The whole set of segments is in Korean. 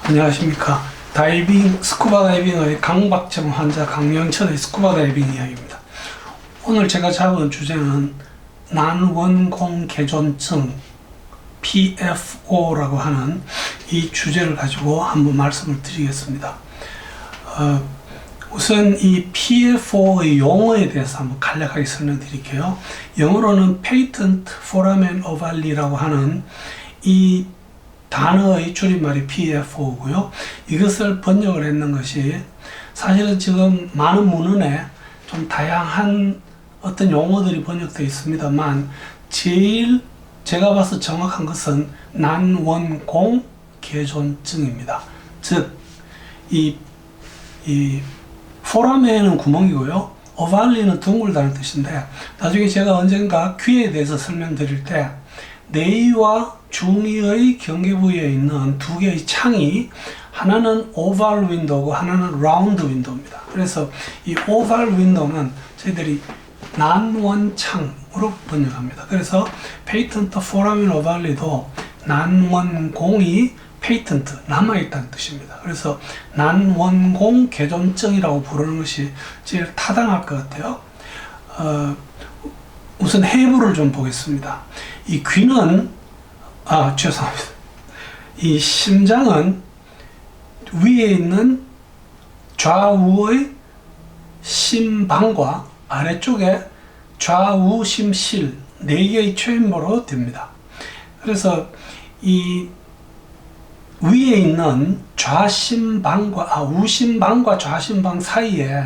안녕하십니까. 스쿠버 다이빙의 강박증 환자 강영천의 스쿠버 다이빙 이야기입니다. 오늘 제가 잡은 주제는 난원공 개존증 PFO라고 하는 이 주제를 가지고 한번 말씀을 드리겠습니다. 우선 이 PFO의 용어에 대해서 한번 간략하게 설명드릴게요. 영어로는 Patent Foramen Oval이라고 하는 이 단어의 줄임말이 PFO고요. 이것을 번역을 했는 것이 사실은 지금 많은 문헌에 좀 다양한 어떤 용어들이 번역되어 있습니다만 제일 제가 봐서 정확한 것은 난원공 개존증입니다. 즉, 이 포라멘은 구멍이고요. 오발리는 둥글다는 뜻인데, 나중에 제가 언젠가 귀에 대해서 설명드릴 때 내의와 중의의 경계 부위에 있는 두 개의 창이 하나는 오발 윈도우고 하나는 라운드 윈도우입니다. 그래서 이 오발 윈도우는 저희들이 난원창으로 번역합니다. 그래서 페이턴트 포라멘 오발리도 난원공이 페이턴트, 남아있다는 뜻입니다. 그래서 난원공 개존증이라고 부르는 것이 제일 타당할 것 같아요. 우선 해부를 좀 보겠습니다. 이 귀는, 죄송합니다. 이 심장은 위에 있는 좌우의 심방과 아래쪽에 좌우 심실 4개의 체인버로 됩니다. 그래서 이 위에 있는 우심방과 좌심방 사이에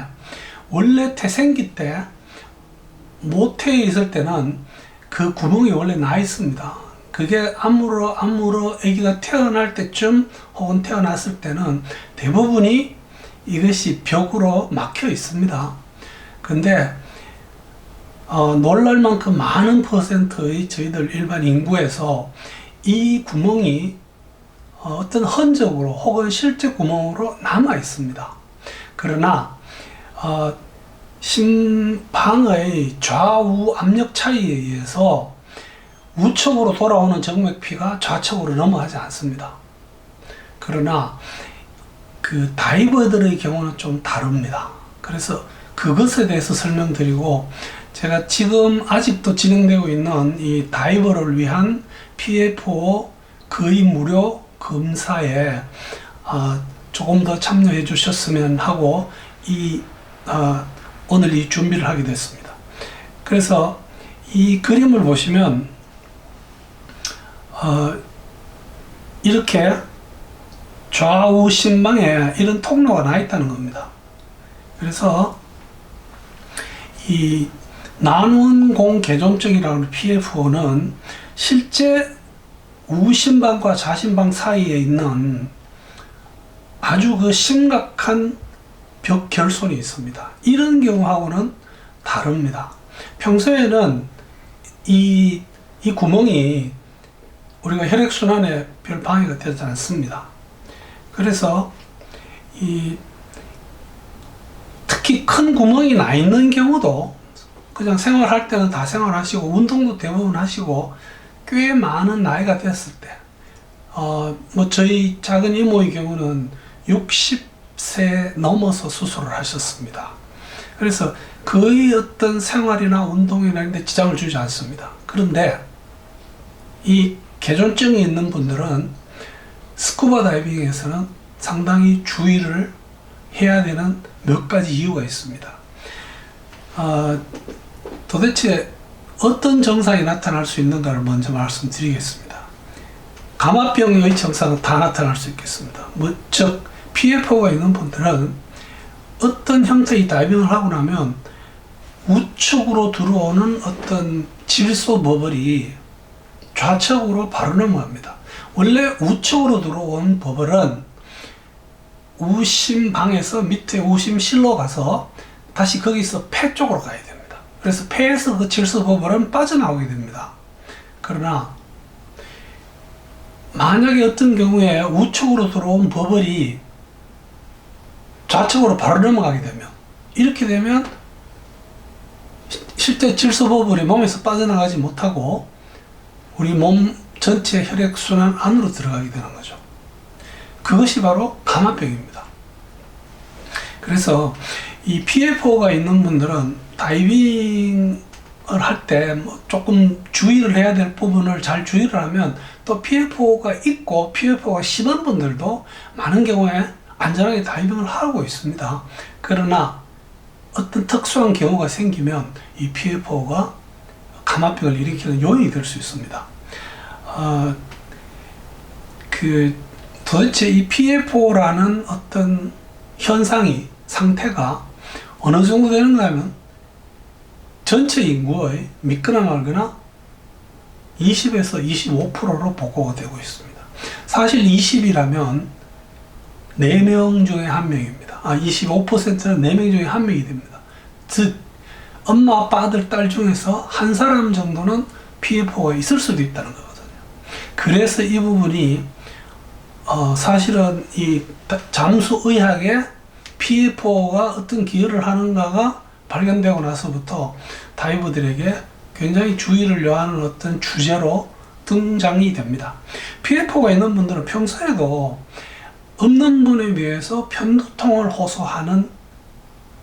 원래 태생기 때 모태에 있을 때는 그 구멍이 원래 나 있습니다. 그게 아무로 아기가 태어날 때쯤 혹은 태어났을 때는 대부분이 이것이 벽으로 막혀 있습니다. 근데 놀랄 만큼 많은 퍼센트의 저희들 일반 인구에서 이 구멍이 어떤 흔적으로 혹은 실제 구멍으로 남아 있습니다. 그러나 심방의 좌우 압력 차이에 의해서 우측으로 돌아오는 정맥피가 좌측으로 넘어가지 않습니다. 그러나 그 다이버들의 경우는 좀 다릅니다. 그래서 그것에 대해서 설명드리고, 제가 지금 아직도 진행되고 있는 이 다이버를 위한 PFO 거의 무료 검사에 조금 더 참여해 주셨으면 하고 오늘 이 준비를 하게 됐습니다. 그래서 이 그림을 보시면 이렇게 좌우 심방에 이런 통로가 나 있다는 겁니다. 그래서 이 난원공 개존증이라는 PFO는 실제 우심방과 좌심방 사이에 있는 아주 그 심각한 벽 결손이 있습니다. 이런 경우하고는 다릅니다. 평소에는 이 구멍이 우리가 혈액순환에 별 방해가 되지 않습니다. 그래서 특히 큰 구멍이 나 있는 경우도 그냥 생활할 때는 다 생활하시고 운동도 대부분 하시고 꽤 많은 나이가 됐을 때, 저희 작은 이모의 경우는 60세 넘어서 수술을 하셨습니다. 그래서 거의 어떤 생활이나 운동이나 이런 데 지장을 주지 않습니다. 그런데 이 개존증이 있는 분들은 스쿠버 다이빙에서는 상당히 주의를 해야 되는 몇 가지 이유가 있습니다. 도대체 어떤 증상이 나타날 수 있는가를 먼저 말씀드리겠습니다. 감압병의 증상은 다 나타날 수 있겠습니다. 즉 PFO가 있는 분들은 어떤 형태의 다이빙을 하고 나면 우측으로 들어오는 어떤 질소 버블이 좌측으로 바로 넘어갑니다. 원래 우측으로 들어온 버블은 우심방에서 밑에 우심실로 가서 다시 거기서 폐 쪽으로 가야 됩니다. 그래서 폐에서 그 질소 버블은 빠져나오게 됩니다. 그러나 만약에 어떤 경우에 우측으로 들어온 버블이 좌측으로 바로 넘어가게 되면, 이렇게 되면 실제 질소 버블이 몸에서 빠져나가지 못하고 우리 몸 전체 혈액순환 안으로 들어가게 되는 거죠. 그것이 바로 감압병입니다. 그래서 이 PFO가 있는 분들은 다이빙을 할 때 뭐 조금 주의를 해야 될 부분을 잘 주의를 하면, 또 PFO가 있고 PFO가 심한 분들도 많은 경우에 안전하게 다이빙을 하고 있습니다. 그러나 어떤 특수한 경우가 생기면 이 PFO가 감압병을 일으키는 요인이 될 수 있습니다. 도대체 이 PFO라는 어떤 현상이, 상태가 어느 정도 되는가 하면 전체 인구의 믿거나 말거나 20에서 25%로 보고가 되고 있습니다. 사실 20이라면 4명 중에 1명입니다. 25%는 4명 중에 1명이 됩니다. 즉, 엄마, 아빠, 아들, 딸 중에서 한 사람 정도는 PFO가 있을 수도 있다는 거거든요. 그래서 이 부분이 사실은 이 잠수의학에 PFO가 어떤 기여를 하는가가 발견되고 나서부터 다이버들에게 굉장히 주의를 요하는 어떤 주제로 등장이 됩니다. PFO가 있는 분들은 평소에도 없는 분에 비해서 편두통을 호소하는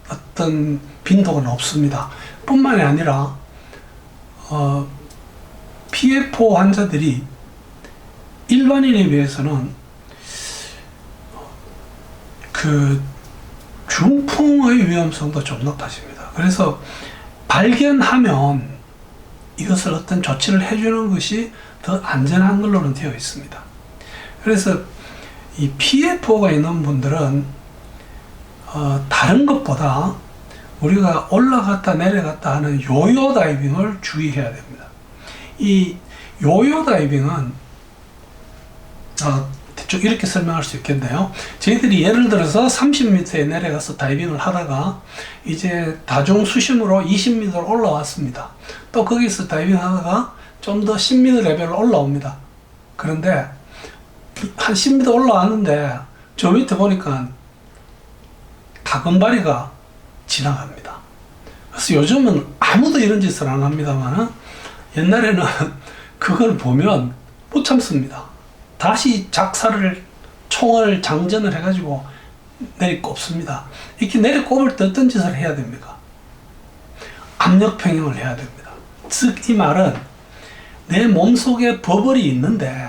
어떤 빈도는 없습니다. 뿐만이 아니라 PFO 환자들이 일반인에 비해서는 중풍의 위험성도 좀 높아집니다. 그래서 발견하면 이것을 어떤 조치를 해주는 것이 더 안전한 걸로는 되어 있습니다. 그래서 이 PFO가 있는 분들은 다른 것보다 우리가 올라갔다 내려갔다 하는 요요 다이빙을 주의해야 됩니다. 이 요요 다이빙은 대충 이렇게 설명할 수 있겠네요. 저희들이 예를 들어서 30m에 내려가서 다이빙을 하다가 이제 다중 수심으로 20m 올라왔습니다. 또 거기서 다이빙 하다가 좀 더 10m 레벨로 올라옵니다. 그런데 한 10m 올라왔는데 저 밑에 보니까 가금바리가 지나갑니다. 그래서 요즘은 아무도 이런 짓을 안 합니다만, 옛날에는 그걸 보면 못 참습니다. 다시 총을 장전을 해가지고 내리꼽습니다. 이렇게 내리꼽을 때 어떤 짓을 해야 됩니까? 압력 평형을 해야 됩니다. 즉, 이 말은 내 몸속에 버블이 있는데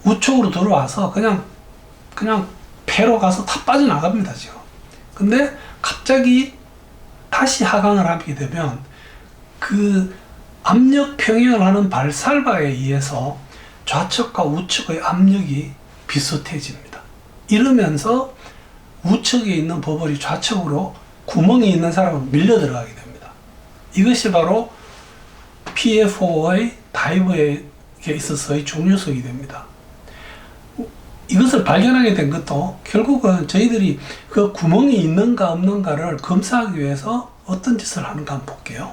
우측으로 들어와서 그냥 배로 가서 다 빠져나갑니다, 지금. 근데 갑자기 다시 하강을 하게 되면 그 압력 평형을 하는 발살바에 의해서 좌측과 우측의 압력이 비슷해집니다. 이러면서 우측에 있는 버블이 좌측으로 구멍이 있는 사람은 밀려 들어가게 됩니다. 이것이 바로 PFO의 다이버에 있어서의 중요성이 됩니다. 이것을 발견하게 된 것도 결국은 저희들이 그 구멍이 있는가 없는가를 검사하기 위해서 어떤 짓을 하는가 한번 볼게요.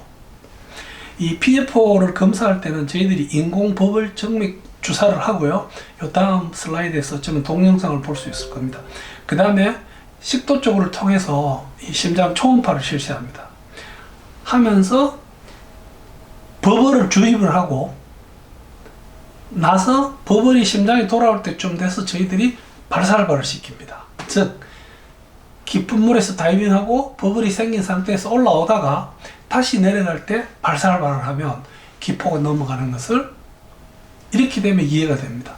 이 PFO를 검사할 때는 저희들이 인공 버블 정맥 주사를 하고요. 이 다음 슬라이드에서 어쩌면 동영상을 볼 수 있을 겁니다. 그 다음에 식도 쪽을 통해서 이 심장 초음파를 실시합니다. 하면서 버블을 주입을 하고 나서 버블이 심장에 돌아올 때쯤 돼서 저희들이 발살발을 시킵니다. 즉, 깊은 물에서 다이빙하고 버블이 생긴 상태에서 올라오다가 다시 내려갈 때 발살발을 하면 기포가 넘어가는 것을 이렇게 되면 이해가 됩니다.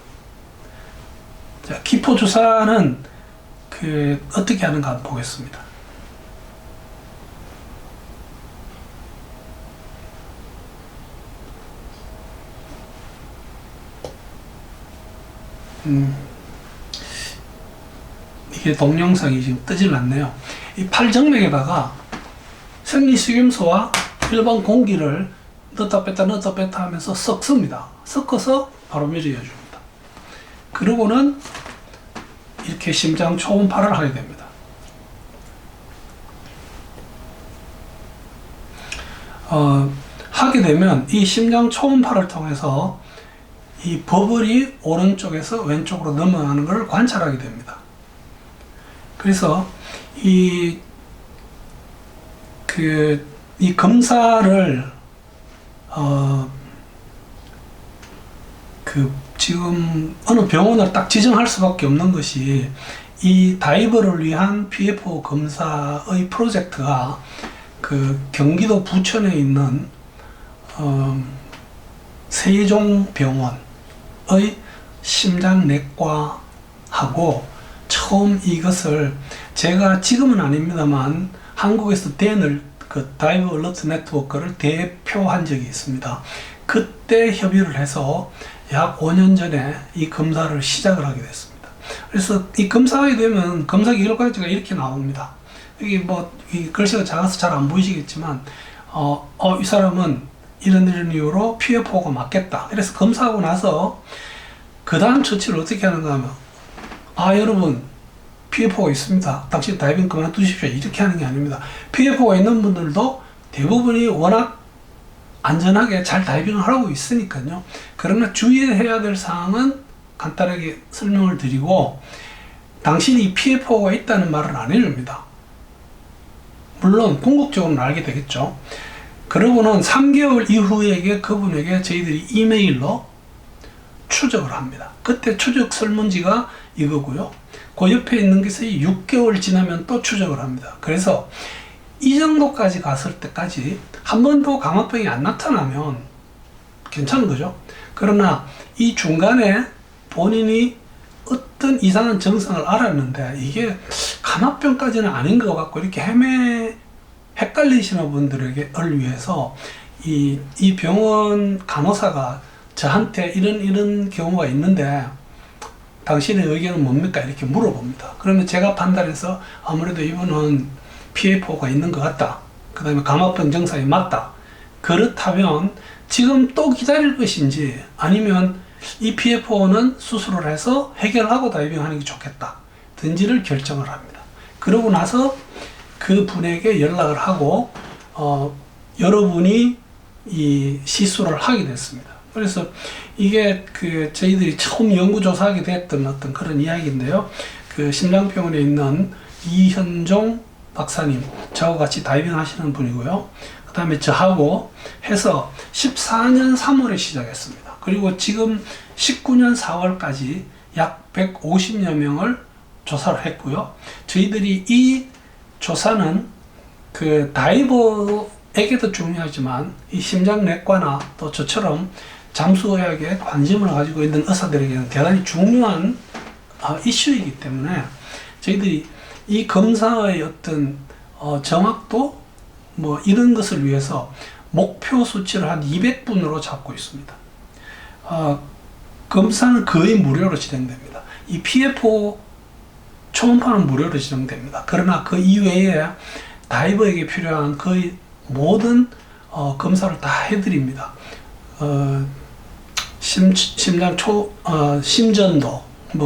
자, 기포 주사는 어떻게 하는가 한번 보겠습니다. 이게 동영상이 지금 뜨질 않네요. 이 팔정맥에다가 생리식염수와 일반 공기를 넣었다 뺐다 넣었다 뺐다 하면서 섞습니다. 섞어서 바로 밀어줍니다. 그러고는 이렇게 심장 초음파를 하게 됩니다. 하게 되면 이 심장 초음파를 통해서 이 버블이 오른쪽에서 왼쪽으로 넘어가는 것을 관찰하게 됩니다. 그래서 이 검사를 지금 어느 병원을 딱 지정할 수밖에 없는 것이 이 다이버를 위한 PFO 검사의 프로젝트가 그 경기도 부천에 있는 세종병원의 심장내과하고 처음 이것을 제가 지금은 아닙니다만 한국에서 댄을 그 다이버 얼러트 네트워크를 대표한 적이 있습니다. 그때 협의를 해서 약 5년 전에 이 검사를 시작을 하게 됐습니다. 그래서 이 검사하게 되면 검사 결과가 이렇게 나옵니다. 여기 이 글씨가 작아서 잘 안 보이시겠지만, 이 사람은 이런 이유로 PFO가 맞겠다. 그래서 검사하고 나서 그 다음 처치를 어떻게 하는가 하면, 여러분 PFO가 있습니다. 당신 다이빙 그만두십시오. 이렇게 하는 게 아닙니다. PFO가 있는 분들도 대부분이 워낙 안전하게 잘 다이빙을 하고 있으니까요. 그러나 주의해야 될 사항은 간단하게 설명을 드리고, 당신이 PFO가 있다는 말은 안 해줍니다. 물론 궁극적으로는 알게 되겠죠. 그러고는 3개월 이후에 그분에게 저희들이 이메일로 추적을 합니다. 그때 추적 설문지가 이거고요. 그 옆에 있는 것이 6개월 지나면 또 추적을 합니다. 그래서 이 정도까지 갔을 때까지 한 번도 감압병이 안 나타나면 괜찮은 거죠. 그러나 이 중간에 본인이 어떤 이상한 증상을 알았는데 이게 감압병까지는 아닌 것 같고 이렇게 헷갈리시는 분들을 위해서 이 병원 간호사가 저한테 이런 경우가 있는데 당신의 의견은 뭡니까? 이렇게 물어봅니다. 그러면 제가 판단해서 아무래도 이분은 PFO가 있는 것 같다. 그 다음에 감압병 증상이 맞다. 그렇다면 지금 또 기다릴 것인지 아니면 이 PFO는 수술을 해서 해결하고 다이빙하는 게 좋겠다. 든지를 결정을 합니다. 그러고 나서 그 분에게 연락을 하고 여러분이 이 시술을 하게 됐습니다. 그래서 이게 저희들이 처음 연구조사하게 됐던 어떤 그런 이야기인데요. 그 심장병원에 있는 이현종 박사님, 저하고 같이 다이빙 하시는 분이고요. 그 다음에 저하고 해서 14년 3월에 시작했습니다. 그리고 지금 19년 4월까지 약 150여 명을 조사를 했고요. 저희들이 이 조사는 그 다이버에게도 중요하지만 이 심장내과나 또 저처럼 잠수의학에 관심을 가지고 있는 의사들에게는 대단히 중요한 이슈이기 때문에 저희들이 이 검사의 어떤 정확도 이런 것을 위해서 목표 수치를 한 200분으로 잡고 있습니다. 검사는 거의 무료로 진행됩니다. 이 PFO 초음파는 무료로 진행됩니다. 그러나 그 이외에 다이버에게 필요한 거의 모든 검사를 다 해드립니다. 심전도,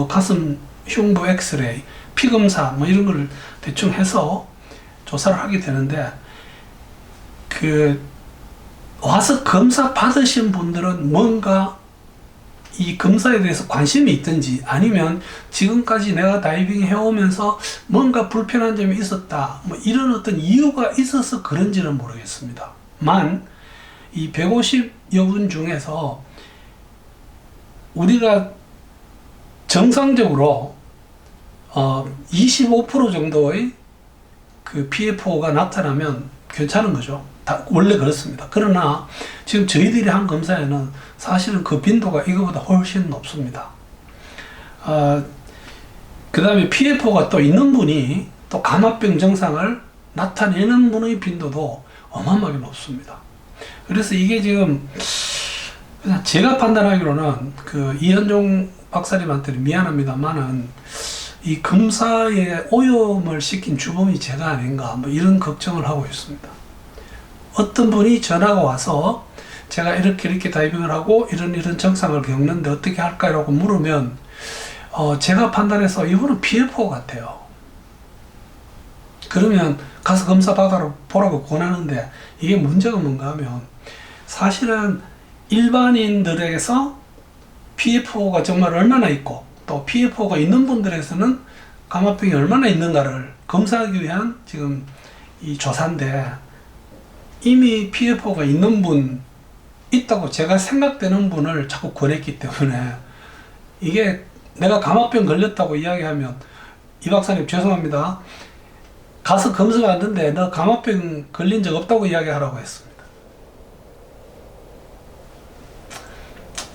가슴 흉부 엑스레이, 피검사 이런 걸 대충 해서 조사를 하게 되는데 와서 검사 받으신 분들은 뭔가 이 검사에 대해서 관심이 있든지 아니면 지금까지 내가 다이빙 해오면서 뭔가 불편한 점이 있었다 이런 어떤 이유가 있어서 그런지는 모르겠습니다. 이 150여 분 중에서 우리가 정상적으로 25% 정도의 그 PFO가 나타나면 괜찮은 거죠. 원래 그렇습니다. 그러나 지금 저희들이 한 검사에는 사실은 그 빈도가 이거보다 훨씬 높습니다. 그 다음에 PFO가 또 있는 분이 또 감압병 증상을 나타내는 분의 빈도도 어마어마하게 높습니다. 그래서 이게 지금 그냥 제가 판단하기로는 그 이현종 박사님한테는 미안합니다만은 이 검사에 오염을 시킨 주범이 제가 아닌가 이런 걱정을 하고 있습니다. 어떤 분이 전화가 와서 제가 이렇게 다이빙을 하고 이런 증상을 겪는데 어떻게 할까요? 라고 물으면 제가 판단해서 이분은 PFO 같아요. 그러면 가서 검사 보라고 권하는데 이게 문제가 뭔가 하면 사실은 일반인들에게서 PFO가 정말 얼마나 있고 또 PFO가 있는 분들에서는 감압병이 얼마나 있는가를 검사하기 위한 지금 이 조사인데 이미 PFO가 있는 분 있다고 제가 생각되는 분을 자꾸 권했기 때문에 이게 내가 감압병 걸렸다고 이야기하면 이 박사님 죄송합니다. 가서 검사 왔는데 너 감압병 걸린 적 없다고 이야기하라고 했습니다.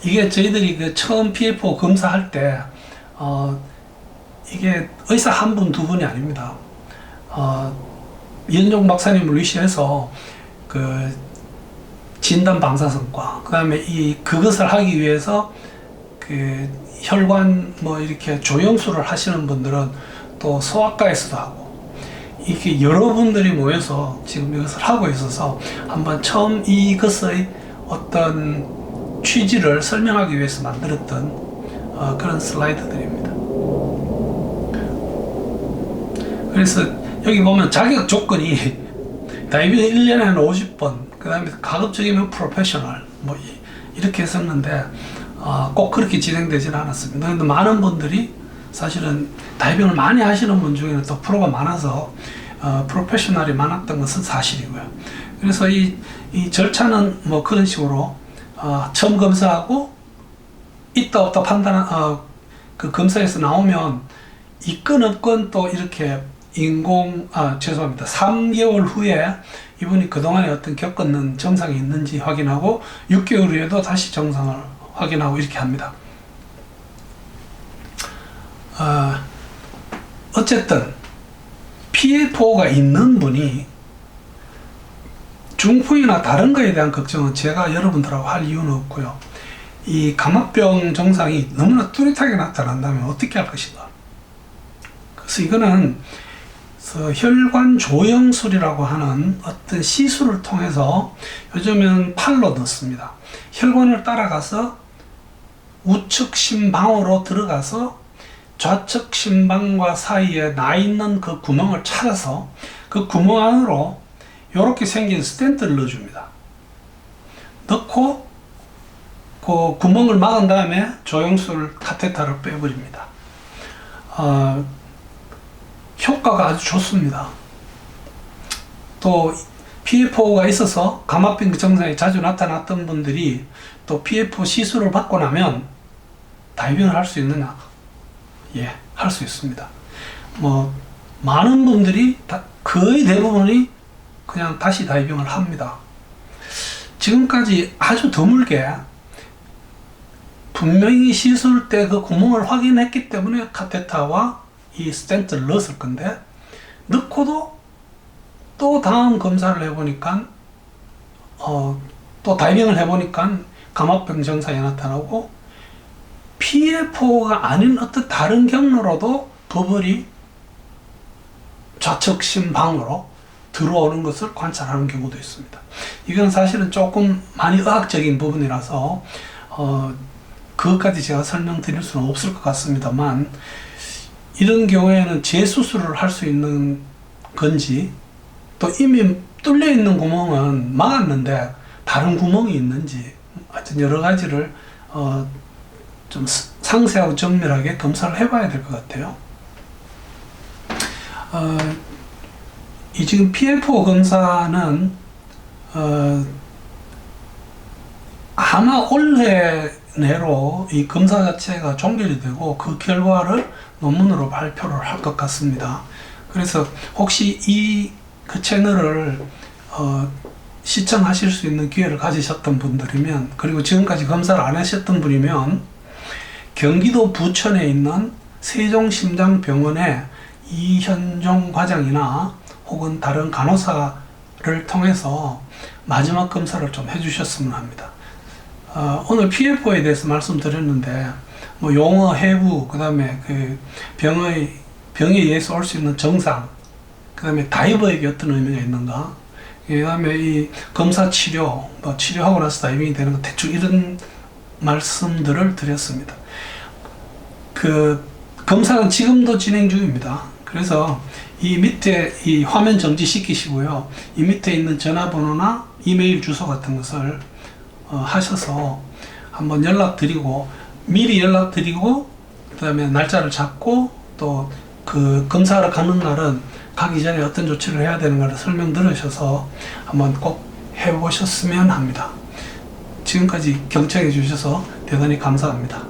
이게 저희들이 그 처음 PFO 검사할 때 이게 의사 한 분, 두 분이 아닙니다. 이현종 박사님을 위시해서 그 진단 방사선과 그다음에 그것을 하기 위해서 그 혈관 뭐 이렇게 조영술을 하시는 분들은 또 소아과에서도 하고 이렇게 여러분들이 모여서 지금 이것을 하고 있어서 한번 처음 이것의 어떤 취지를 설명하기 위해서 만들었던 그런 슬라이드들입니다. 그래서 여기 보면 자격 조건이 다이빙 1년에 한 50번, 그 다음에 가급적이면 프로페셔널 뭐 이렇게 했었는데 꼭 그렇게 진행되지는 않았습니다. 근데 많은 분들이 사실은 다이빙을 많이 하시는 분 중에는 또 프로가 많아서 프로페셔널이 많았던 것은 사실이고요. 그래서 이 절차는 뭐 그런 식으로 처음 검사하고 있다 없다 판단한 그 검사에서 나오면 있건 없건 또 이렇게 죄송합니다. 3개월 후에 이분이 그동안에 어떤 겪었는 증상이 있는지 확인하고 6개월 후에도 다시 증상을 확인하고 이렇게 합니다. 어쨌든 PFO가 있는 분이 중풍이나 다른 거에 대한 걱정은 제가 여러분들하고 할 이유는 없고요. 이 감압병 증상이 너무나 뚜렷하게 나타난다면 어떻게 할 것인가. 그래서 이거는 혈관 조영술이라고 하는 어떤 시술을 통해서 요즘은 팔로 넣습니다. 혈관을 따라가서 우측 심방으로 들어가서 좌측 심방과 사이에 나 있는 그 구멍을 찾아서 그 구멍 안으로 이렇게 생긴 스텐트를 넣어줍니다. 넣고 그 구멍을 막은 다음에 조영술 카테터를 빼버립니다. 효과가 아주 좋습니다. 또 PFO가 있어서 감압병 증상이 자주 나타났던 분들이 또 PFO 시술을 받고 나면 다이빙을 할 수 있느냐? 예, 할 수 있습니다. 뭐 많은 분들이 거의 대부분이 그냥 다시 다이빙을 합니다. 지금까지 아주 드물게 분명히 시술 때 그 구멍을 확인했기 때문에 카테터와 이 스텐트를 넣었을 건데 넣고도 또 다음 검사를 해보니까 또 다이빙을 해보니까 감압병 증상이 나타나고 PFO가 아닌 어떤 다른 경로로도 버블이 좌측 심방으로 들어오는 것을 관찰하는 경우도 있습니다. 이건 사실은 조금 많이 의학적인 부분이라서 그것까지 제가 설명드릴 수는 없을 것 같습니다만 이런 경우에는 재수술을 할 수 있는 건지 또 이미 뚫려 있는 구멍은 막았는데 다른 구멍이 있는지 하여튼 여러 가지를 좀 상세하고 정밀하게 검사를 해봐야 될 것 같아요. 이 지금 PFO 검사는 아마 올해 내로 이 검사 자체가 종결이 되고 그 결과를 논문으로 발표를 할 것 같습니다. 그래서 혹시 그 채널을 시청하실 수 있는 기회를 가지셨던 분들이면, 그리고 지금까지 검사를 안 하셨던 분이면 경기도 부천에 있는 세종심장병원의 이현종 과장이나 혹은 다른 간호사를 통해서 마지막 검사를 좀 해주셨으면 합니다. 오늘 PFO에 대해서 말씀드렸는데 뭐 용어, 해부, 그 다음에 그 병에 의해서 올 수 있는 증상, 그 다음에 다이버에게 어떤 의미가 있는가, 그 다음에 이 검사 치료, 뭐 치료하고 나서 다이빙이 되는 것, 대충 이런 말씀들을 드렸습니다. 그 검사는 지금도 진행 중입니다. 그래서 이 밑에 이 화면 정지 시키시고요. 이 밑에 있는 전화번호나 이메일 주소 같은 것을 하셔서 한번 미리 연락드리고 그 다음에 날짜를 잡고 또 그 검사하러 가는 날은 가기 전에 어떤 조치를 해야 되는가를 설명 들으셔서 한번 꼭 해보셨으면 합니다. 지금까지 경청해 주셔서 대단히 감사합니다.